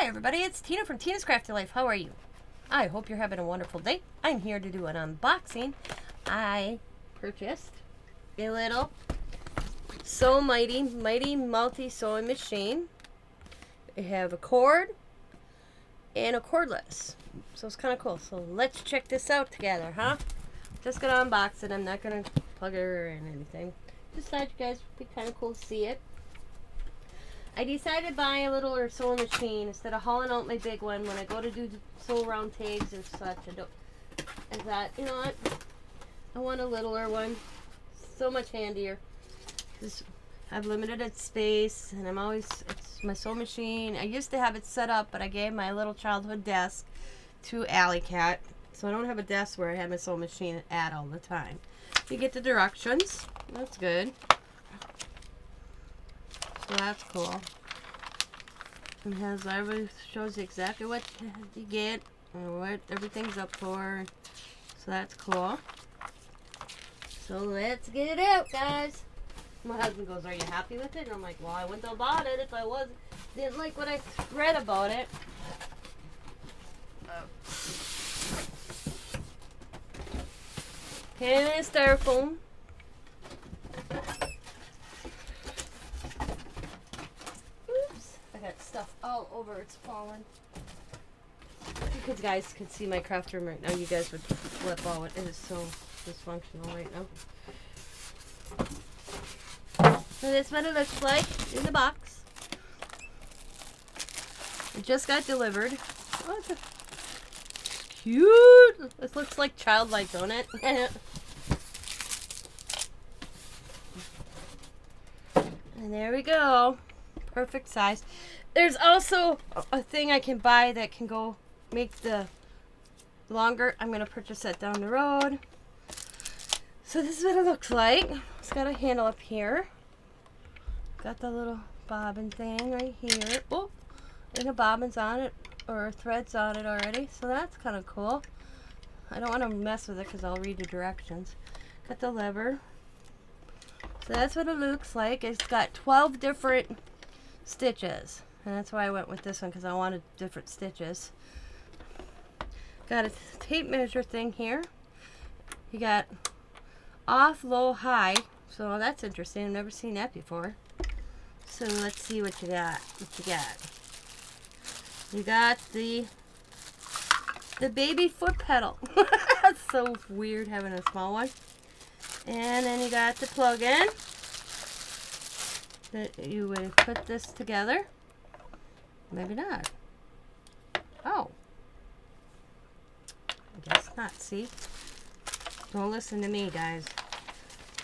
Hi everybody, it's Tina from Tina's Crafty Life. How are you? I hope you're having a wonderful day. I'm here to do an unboxing. I purchased a little So Mighty multi-sewing machine. I have a cord and a cordless. So it's kind of cool. So let's check this out together, huh? Just gonna unbox it. I'm not gonna plug it or anything. Just thought you guys would be kind of cool to see it. I decided to buy a littler sewing machine instead of hauling out my big one when I go to do sew around tags and such. I thought, you know what? I want a littler one. So much handier. I've limited space, and it's my sewing machine. I used to have it set up, but I gave my little childhood desk to Alley Cat, so I don't have a desk where I have my sewing machine at all the time. You get the directions. That's good. So that's cool. It has shows you exactly what you get and what everything's up for. So that's cool. So let's get it out, guys. My husband goes, "Are you happy with it?" And I'm like, "Well, I wouldn't have bought it if I didn't like what I read about it." And a styrofoam. Got stuff all over, it's falling. If you guys could see my craft room right now, you guys would flip out. It is so dysfunctional right now. So that's what it looks like in the box. It just got delivered. Oh, it's cute. This looks like childlike, don't it? And there we go. Perfect size. There's also a thing I can buy that can go make the longer. I'm going to purchase that down the road. So this is what it looks like. It's got a handle up here. Got the little bobbin thing right here. Oh, and the bobbins on it, or threads on it already. So that's kind of cool. I don't want to mess with it because I'll read the directions. Got the lever. So that's what it looks like. It's got 12 different stitches, and that's why I went with this one, because I wanted different stitches. Got a tape measure thing here. You got off, low, high, so that's interesting. I've never seen that before. So let's see what you got. You got the baby foot pedal. That's so weird having a small one. And then you got the plug-in that you would put this together. Maybe not. Oh. I guess not. See? Don't listen to me, guys.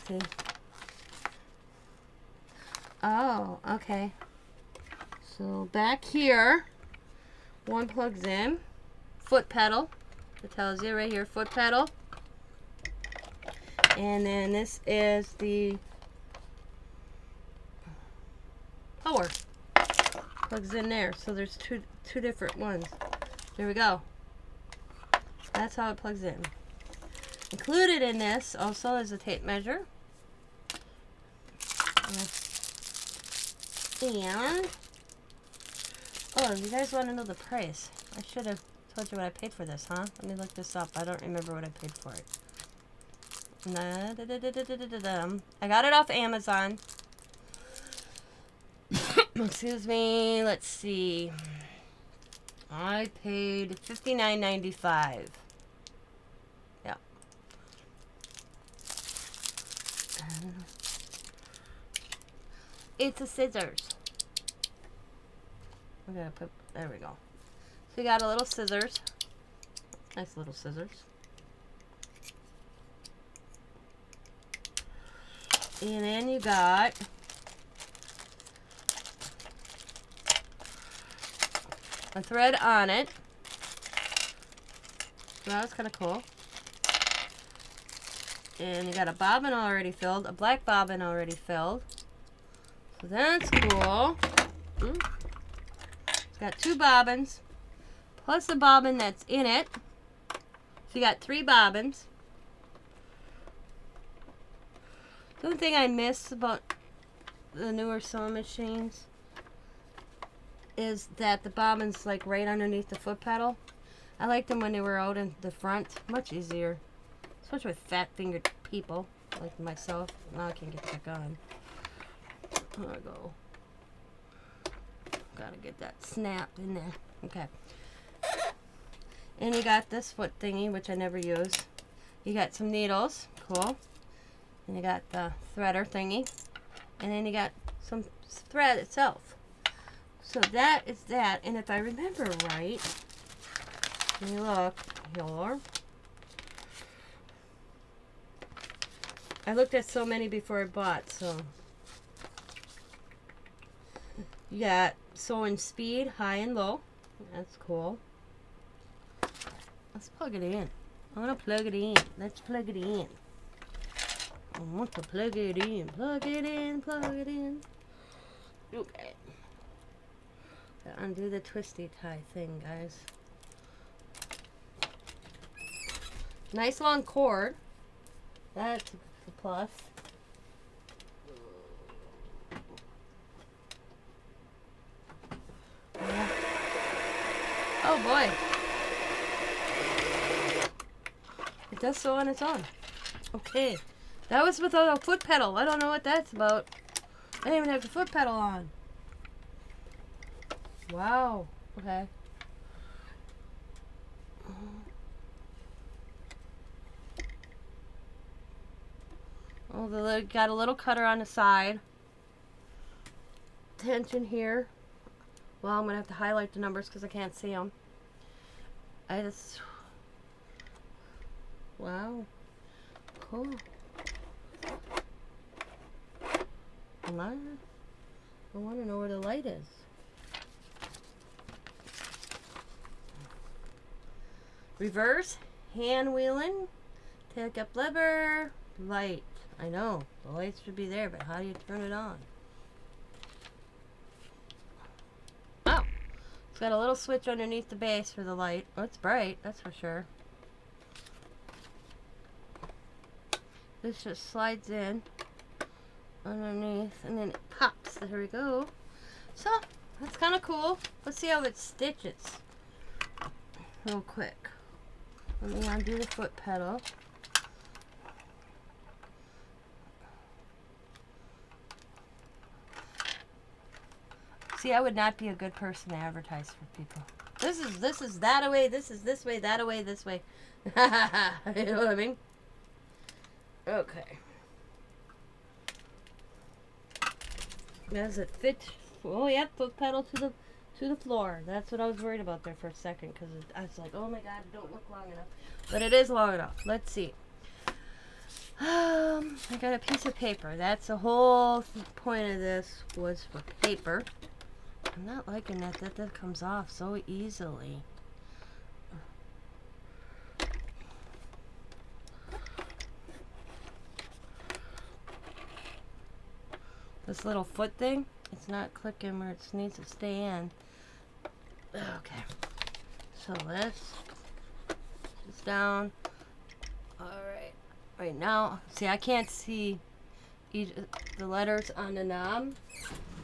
See? Oh, okay. So back here, one plugs in. Foot pedal. It tells you right here, foot pedal. And then this is the power. Plugs in there. So there's two different ones. There we go. That's how it plugs in. Included in this also is a tape measure. And oh, you guys want to know the price? I should have told you what I paid for this, huh? Let me look this up. I don't remember what I paid for it. I got it off Amazon. Excuse me. Let's see. I paid $59.95. Yeah. It's a scissors. I'm gonna put. There we go. So you got a little scissors. Nice little scissors. And then you got a thread on it. So that was kind of cool. And you got a bobbin already filled, a black bobbin already filled. So that's cool. It's got two bobbins, plus the bobbin that's in it. So you got 3 bobbins. The only thing I miss about the newer sewing machines is that the bobbin's like right underneath the foot pedal. I liked them when they were out in the front. Much easier. Especially with fat-fingered people like myself. Now I can't get it back on. There we go. Gotta get that snapped in there. Okay. And you got this foot thingy, which I never use. You got some needles. Cool. And you got the threader thingy. And then you got some thread itself. So that is that. And if I remember right, let me look here. I looked at so many before I bought, so. You got sewing speed, high and low. That's cool. Let's plug it in. I want to plug it in. Let's plug it in. I want to plug it in. Plug it in. Plug it in. Okay. Undo the twisty tie thing, guys. Nice long cord. That's a plus. Oh boy. It does so on its own. Okay. That was without a foot pedal. I don't know what that's about. I didn't even have the foot pedal on. Wow. Okay. Oh, got a little cutter on the side. Tension here. Well, I'm going to have to highlight the numbers because I can't see them. Wow. Cool. I want to know where the light is. Reverse, hand wheeling, take up lever, light. I know, the lights should be there, but how do you turn it on? Oh, it's got a little switch underneath the base for the light. Oh, it's bright, that's for sure. This just slides in underneath and then it pops. There we go. So, that's kind of cool. Let's see how it stitches real quick. Let me undo the foot pedal. See, I would not be a good person to advertise for people. This is that away, this is this way, that away, this way. You know what I mean? Okay. Does it fit? Oh yeah, foot pedal to the floor. That's what I was worried about there for a second because I was like, oh my god, it don't look long enough. But it is long enough. Let's see. I got a piece of paper. That's the whole point of this was for paper. I'm not liking that comes off so easily. This little foot thing, it's not clicking where it needs to stay in. Okay, so let's just down. All right, right now, see, I can't see the letters on the knob,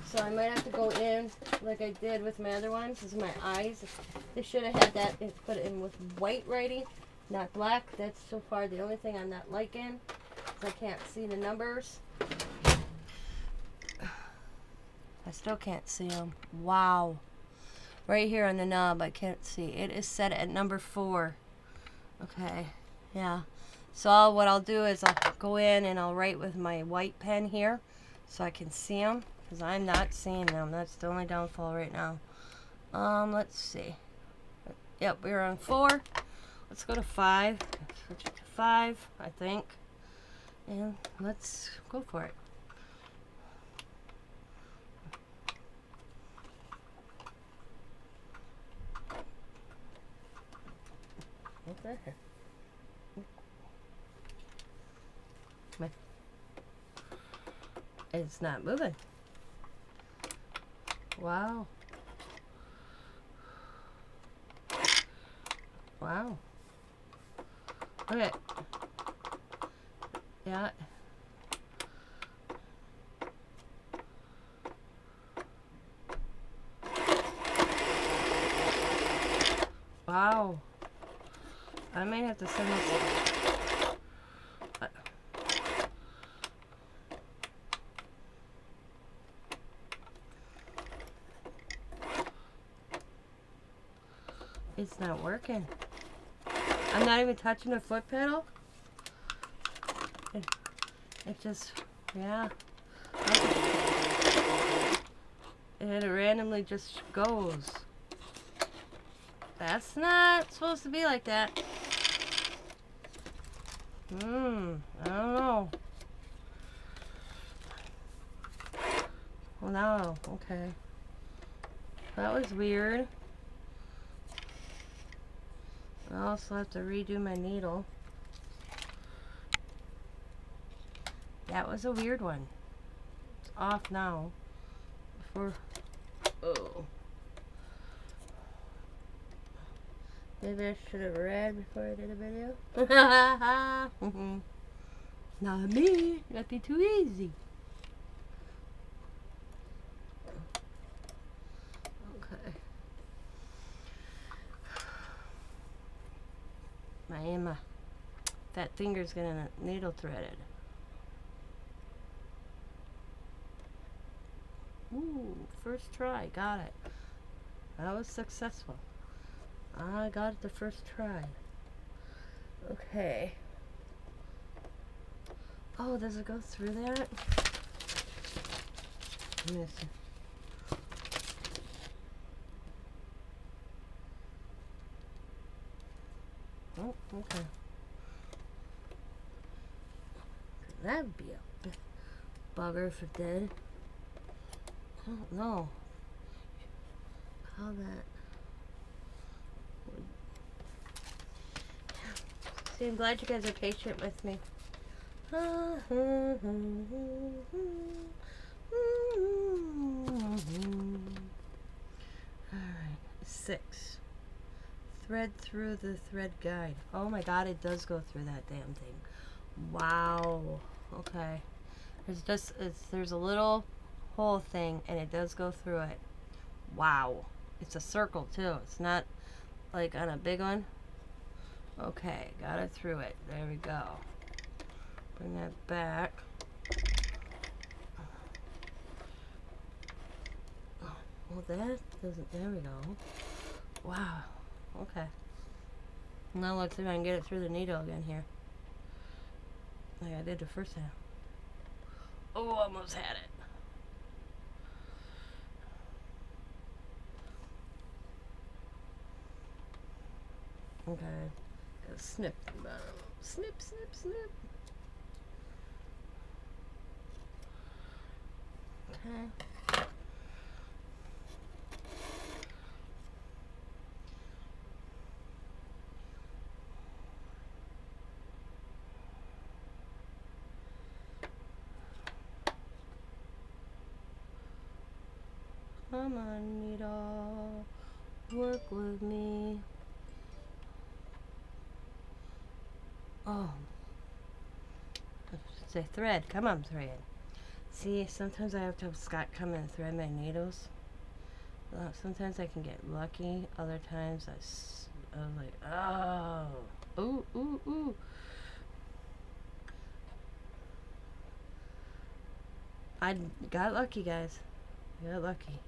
so I might have to go in like I did with my other ones. This is my eyes. They should have had that put in with white writing, not black. That's so far the only thing I'm not liking, because I can't see the numbers. I still can't see them. Wow. Right here on the knob, I can't see. It is set at number 4. Okay. Yeah. So what I'll do is I'll go in and I'll write with my white pen here so I can see them, because I'm not seeing them. That's the only downfall right now. Let's see. Yep, we're on 4. Let's go to 5. Switch it to 5, I think. And let's go for it. Okay. It's not moving. Wow. Wow. Okay. Yeah. Wow. I might have to send this. It's not working. I'm not even touching the foot pedal. It just, yeah. And it randomly just goes. That's not supposed to be like that. I don't know. Well, no, okay. That was weird. I also have to redo my needle. That was a weird one. It's off now. Before, oh. Maybe I should have read before I did a video. Not me. That'd be too easy. Okay. My fat finger's getting a needle threaded. Ooh, first try. Got it. That was successful. I got it the first try. Okay. Oh, does it go through that? Let me see. Oh, okay. That'd be a bugger if it did. I don't know how that would. See, I'm glad you guys are patient with me. Alright, 6. Thread through the thread guide. Oh my god, it does go through that damn thing. Wow. Okay. There's a little hole thing and it does go through it. Wow. It's a circle too. It's not like on a big one. Okay, got it through it. There we go. Bring that back. Well, that doesn't. There we go. Wow. Okay. Now let's see if I can get it through the needle again here. Like I did the first time. Oh, almost had it. Okay. Gotta snip the bottom. Snip, snip, snip. Okay. Come on, needle. Work with me. Oh. Say thread. Come on, thread. See, sometimes I have to have Scott come and thread my needles. Sometimes I can get lucky. Other times I was like, oh. Ooh, ooh, ooh. I got lucky, guys. I got lucky.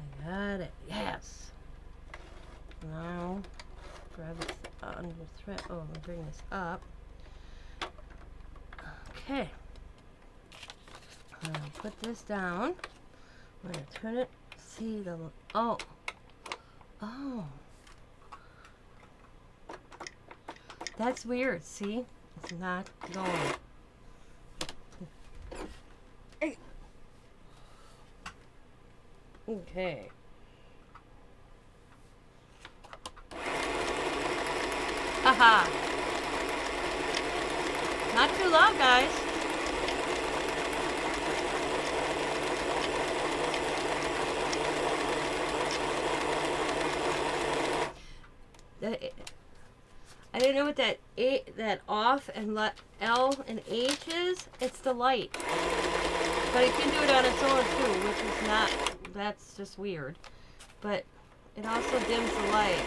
I got it. Yes. Now, grab it on the thread. Oh, I'm going to bring this up. Okay. I'm going to put this down. I'm going to turn it. See the... Oh. Oh. That's weird. See? It's not going. Okay. Haha. Not too loud, guys. I didn't know what that off and L and H is. It's the light. But it can do it on its own too, which is not, that's just weird. But it also dims the light.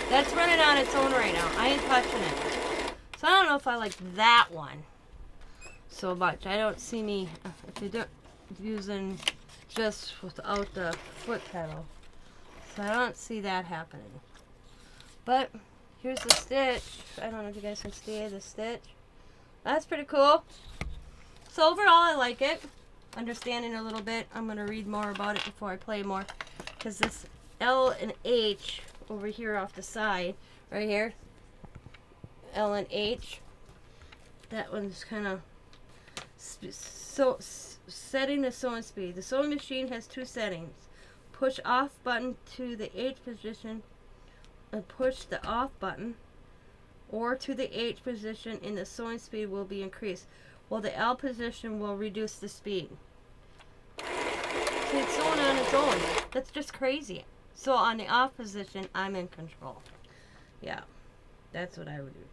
That's running on its own right now. I ain't touching it. So I don't know if I like that one so much. I don't see me, if you don't, using just without the foot pedal. So I don't see that happening. But here's the stitch. I don't know if you guys can see the stitch. That's pretty cool. So overall, I like it. Understanding a little bit. I'm going to read more about it before I play more. Because this L and H over here off the side, right here, L and H, that one's kind of setting the sewing speed. The sewing machine has two settings. Push off button to the H position and push the off button or to the H position and the sewing speed will be increased, while the L position will reduce the speed. See, it's sewing on its own. That's just crazy. So on the off position, I'm in control. Yeah, that's what I would do.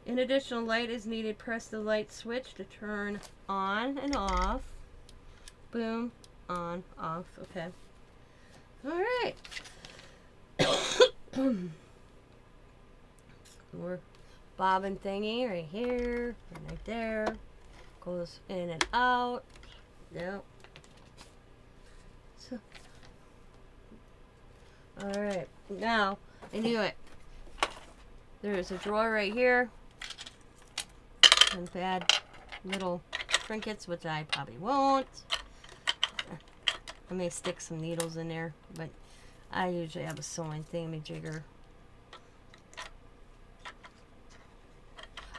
An additional light is needed. Press the light switch to turn on and off. Boom, on, off. Okay. All right. More bobbin thingy right here, and right there. Goes in and out. Yep. So, all right. Now, I knew it. There's a drawer right here. And add little trinkets, which I probably won't. I may stick some needles in there, but I usually have a sewing thingamajigger.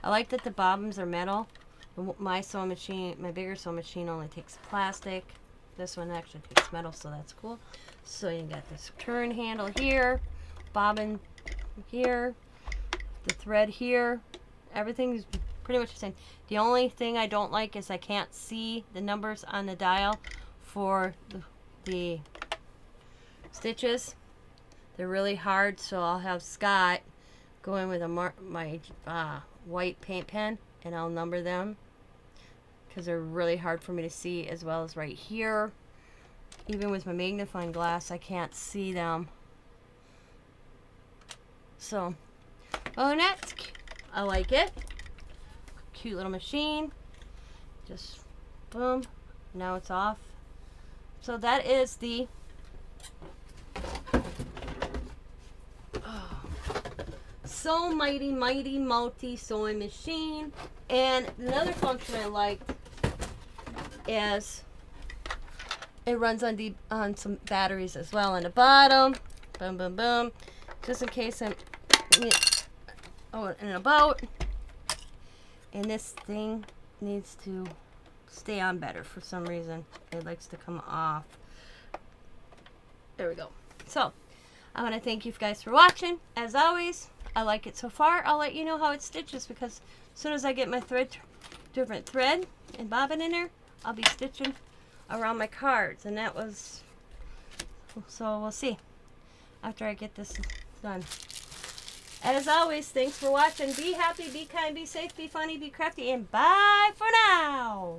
I like that the bobbins are metal. My sewing machine, my bigger sewing machine only takes plastic. This one actually takes metal, so that's cool. So you got this turn handle here, bobbin here, the thread here. Everything's pretty much the same. The only thing I don't like is I can't see the numbers on the dial for the stitches. They're really hard, so I'll have Scott go in with my white paint pen and I'll number them because they're really hard for me to see, as well as right here. Even with my magnifying glass, I can't see them. So, oh, that's cute. I like it. Cute little machine. Just boom. Now it's off. So that is the So Mighty Multi Sewing Machine. And another function I liked is it runs on some batteries as well on the bottom. Boom, boom, boom. Just in case I'm in a boat. And this thing needs to stay on better for some reason. It likes to come off. There we go. So, I want to thank you guys for watching. As always, I like it so far. I'll let you know how it stitches, because as soon as I get my different thread and bobbin in there, I'll be stitching around my cards. And that was, so we'll see after I get this done. As always, thanks for watching. Be happy, be kind, be safe, be funny, be crafty, and bye for now.